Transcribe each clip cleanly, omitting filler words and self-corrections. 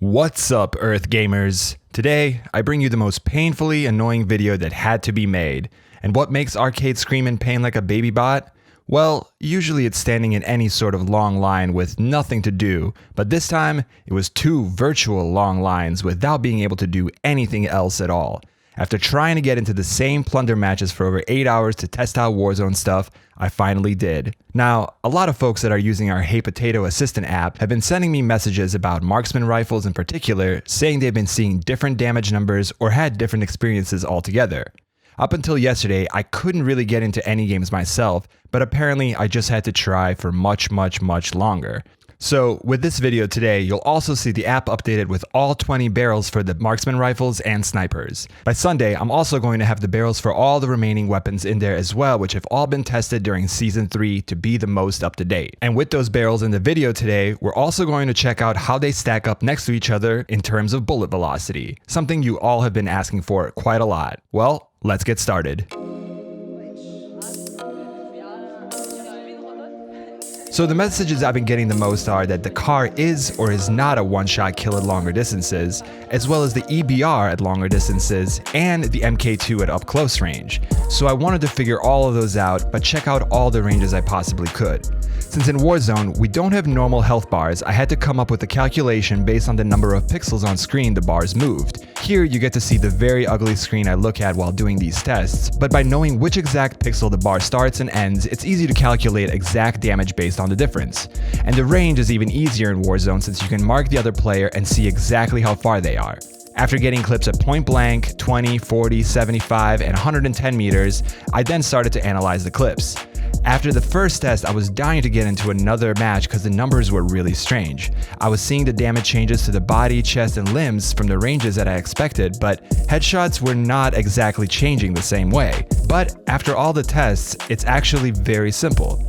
What's up, Earth Gamers? Today, I bring you the most painfully annoying video that had to be made. And what makes arcade scream in pain like a baby bot? Well, usually it's standing in any sort of long line with nothing to do, but this time, it was 2 virtual long lines without being able to do anything else at all. After trying to get into the same plunder matches for over 8 hours to test out Warzone stuff, I finally did. Now, a lot of folks that are using our Hey Potato Assistant app have been sending me messages about marksman rifles in particular, saying they've been seeing different damage numbers or had different experiences altogether. Up until yesterday, I couldn't really get into any games myself, but apparently I just had to try for much longer. So with this video today, you'll also see the app updated with all 20 barrels for the marksman rifles and snipers. By Sunday, I'm also going to have the barrels for all the remaining weapons in there as well, which have all been tested during Season 3 to be the most up to date. And with those barrels in the video today, we're also going to check out how they stack up next to each other in terms of bullet velocity, something you all have been asking for quite a lot. Well, let's get started. So the messages I've been getting the most are that the Kar is or is not a one-shot kill at longer distances, as well as the EBR at longer distances, and the MK2 at up close range. So I wanted to figure all of those out, but check out all the ranges I possibly could. Since in Warzone, we don't have normal health bars, I had to come up with a calculation based on the number of pixels on screen the bars moved. Here you get to see the very ugly screen I look at while doing these tests, but by knowing which exact pixel the bar starts and ends, it's easy to calculate exact damage based on the difference. And the range is even easier in Warzone since you can mark the other player and see exactly how far they are. After getting clips at point blank, 20, 40, 75, and 110 meters, I then started to analyze the clips. After the first test, I was dying to get into another match because the numbers were really strange. I was seeing the damage changes to the body, chest, and limbs from the ranges that I expected, but headshots were not exactly changing the same way. But after all the tests, it's actually very simple.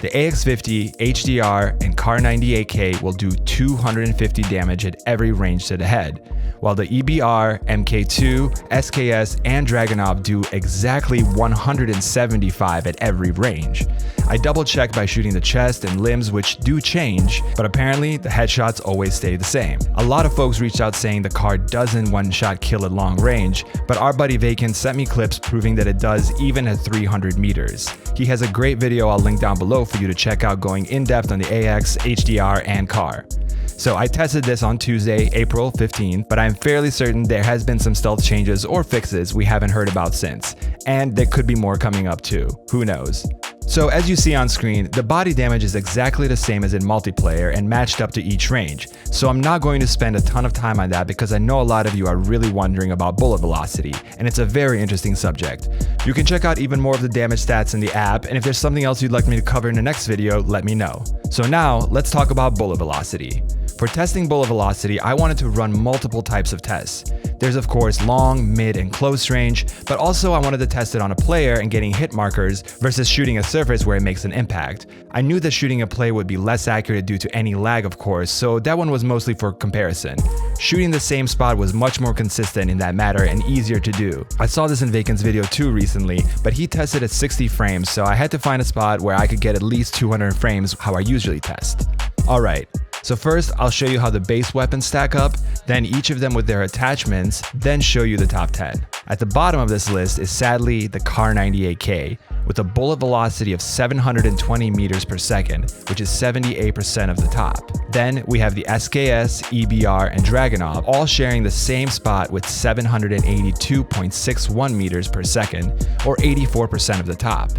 The AX-50, HDR, and Kar98k will do 250 damage at every range to the head, while the EBR, MK2, SKS, and Dragunov do exactly 175 at every range. I double checked by shooting the chest and limbs, which do change, but apparently the headshots always stay the same. A lot of folks reached out saying the Kar doesn't one-shot kill at long range, but our buddy Vacant sent me clips proving that it does even at 300 meters. He has a great video I'll link down below for you to check out going in depth on the AX, HDR, and Kar. So I tested this on Tuesday, April 15th, but I'm fairly certain there has been some stealth changes or fixes we haven't heard about since. And there could be more coming up too, who knows. So as you see on screen, the body damage is exactly the same as in multiplayer and matched up to each range. So I'm not going to spend a ton of time on that because I know a lot of you are really wondering about bullet velocity, and it's a very interesting subject. You can check out even more of the damage stats in the app, and if there's something else you'd like me to cover in the next video, let me know. So now, let's talk about bullet velocity. For testing bullet velocity, I wanted to run multiple types of tests. There's of course long, mid, and close range, but also I wanted to test it on a player and getting hit markers versus shooting a surface where it makes an impact. I knew that shooting a play would be less accurate due to any lag of course, so that one was mostly for comparison. Shooting the same spot was much more consistent in that matter and easier to do. I saw this in Vacant's video too recently, but he tested at 60 frames, so I had to find a spot where I could get at least 200 frames how I usually test. Alright. So first, I'll show you how the base weapons stack up, then each of them with their attachments, then show you the top 10. At the bottom of this list is sadly the Kar98k, with a bullet velocity of 720 meters per second, which is 78% of the top. Then we have the SKS, EBR, and Dragunov, all sharing the same spot with 782.61 meters per second, or 84% of the top.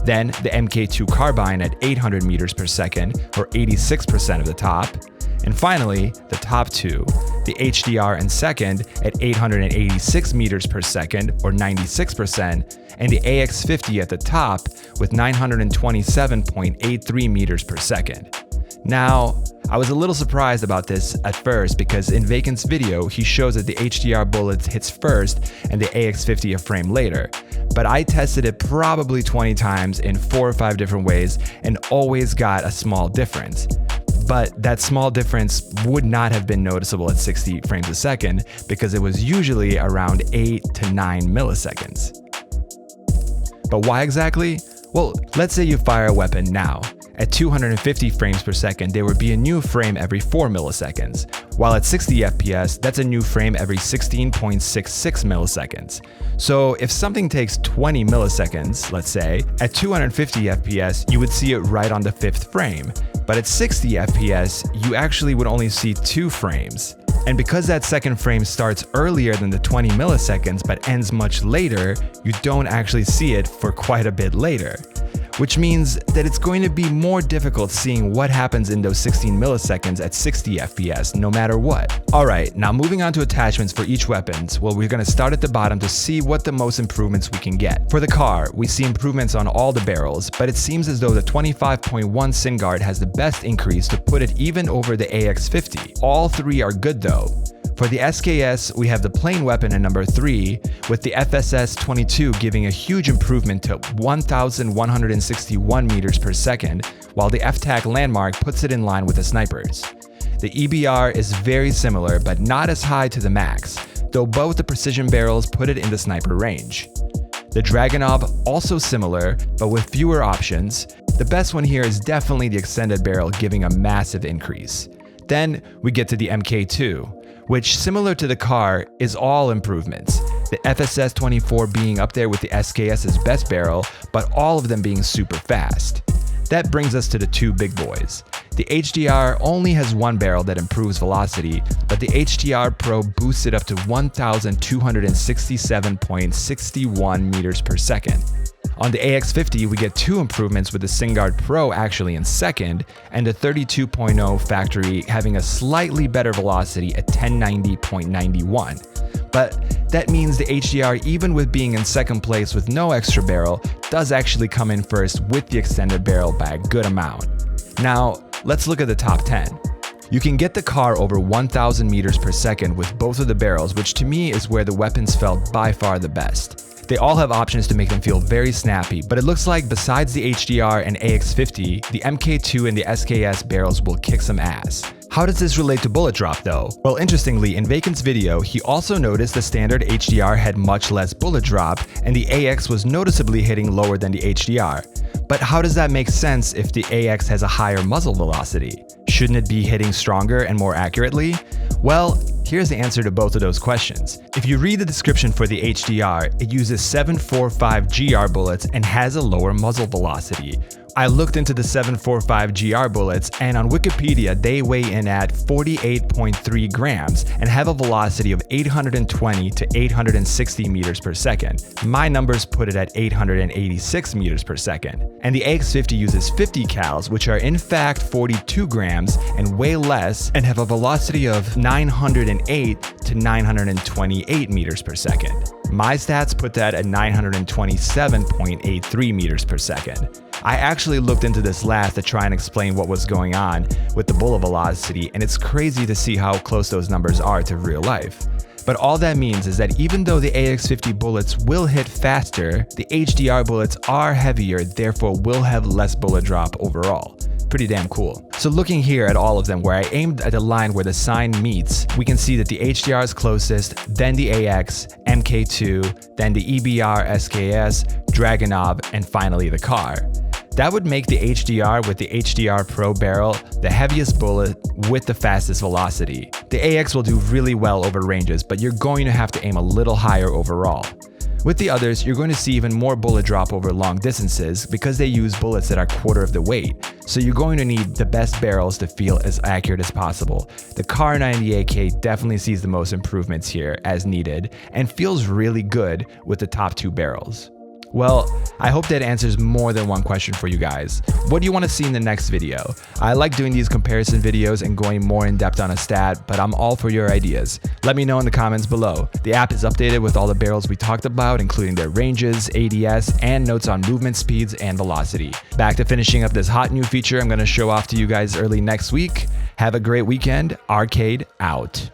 Then the MK2 carbine at 800 meters per second, or 86% of the top. And finally, the top 2, the HDR and second at 886 meters per second, or 96%, and the AX-50 at the top with 927.83 meters per second. Now, I was a little surprised about this at first because in Vacant's video, he shows that the HDR bullet hits first and the AX-50 a frame later. But I tested it probably 20 times in 4 or 5 different ways and always got a small difference. But that small difference would not have been noticeable at 60 frames a second because it was usually around 8 to 9 milliseconds. But why exactly? Well, let's say you fire a weapon now. at 250 frames per second, there would be a new frame every 4 milliseconds, while at 60 FPS, that's a new frame every 16.66 milliseconds. So if something takes 20 milliseconds, let's say, at 250 FPS, you would see it right on the 5th frame. But at 60 FPS, you actually would only see 2 frames. And because that second frame starts earlier than the 20 milliseconds but ends much later, you don't actually see it for quite a bit later. Which means that it's going to be more difficult seeing what happens in those 16 milliseconds at 60 FPS, no matter what. Alright, now moving on to attachments for each weapon. Well, we're going to start at the bottom to see what the most improvements we can get. For the car, we see improvements on all the barrels, but it seems as though the 25.1 Sin Guard has the best increase to put it even over the AX-50. All 3 are good though. For the SKS, we have the plain weapon at number 3, with the FSS-22 giving a huge improvement to 1,161 meters per second, while the FTAC landmark puts it in line with the snipers. The EBR is very similar, but not as high to the max, though both the precision barrels put it in the sniper range. The Dragunov also similar, but with fewer options. The best one here is definitely the extended barrel, giving a massive increase. Then we get to the MK2, which, similar to the car, is all improvements. The FSS-24 being up there with the SKS's best barrel, but all of them being super fast. That brings us to the 2 big boys. The HDR only has 1 barrel that improves velocity, but the HDR Pro boosts it up to 1,267.61 meters per second. On the AX-50, we get 2 improvements, with the Sin Guard Pro actually in second, and the 32.0 factory having a slightly better velocity at 1090.91. But that means the HDR, even with being in second place with no extra barrel, does actually come in first with the extended barrel by a good amount. Now, let's look at the top 10. You can get the car over 1,000 meters per second with both of the barrels, which to me is where the weapons felt by far the best. They all have options to make them feel very snappy, but it looks like besides the HDR and AX-50, the MK2 and the SKS barrels will kick some ass. How does this relate to bullet drop though? Well, interestingly, in Vacant's video, he also noticed the standard HDR had much less bullet drop, and the AX was noticeably hitting lower than the HDR. But how does that make sense if the AX has a higher muzzle velocity? Shouldn't it be hitting stronger and more accurately? Well, here's the answer to both of those questions. If you read the description for the HDR, it uses 745 GR bullets and has a lower muzzle velocity. I looked into the 745 GR bullets, and on Wikipedia they weigh in at 48.3 grams and have a velocity of 820 to 860 meters per second. My numbers put it at 886 meters per second. And the AX-50 uses 50 cals, which are in fact 42 grams and weigh less and have a velocity of 908 to 928 meters per second. My stats put that at 927.83 meters per second. I actually looked into this last to try and explain what was going on with the bullet velocity, and it's crazy to see how close those numbers are to real life. But all that means is that even though the AX-50 bullets will hit faster, the HDR bullets are heavier, therefore will have less bullet drop overall. Pretty damn cool. So looking here at all of them, where I aimed at the line where the sign meets, we can see that the HDR is closest, then the AX, MK2, then the EBR, SKS, Dragunov, and finally the car. That would make the HDR with the HDR Pro barrel the heaviest bullet with the fastest velocity. The AX will do really well over ranges, but you're going to have to aim a little higher overall. With the others, you're going to see even more bullet drop over long distances because they use bullets that are quarter of the weight, so you're going to need the best barrels to feel as accurate as possible. The Kar98k definitely sees the most improvements here as needed and feels really good with the top 2 barrels. Well, I hope that answers more than one question for you guys. What do you want to see in the next video? I like doing these comparison videos and going more in depth on a stat, but I'm all for your ideas. Let me know in the comments below. The app is updated with all the barrels we talked about, including their ranges, ADS, and notes on movement speeds and velocity. Back to finishing up this hot new feature I'm going to show off to you guys early next week. Have a great weekend. Arcade out.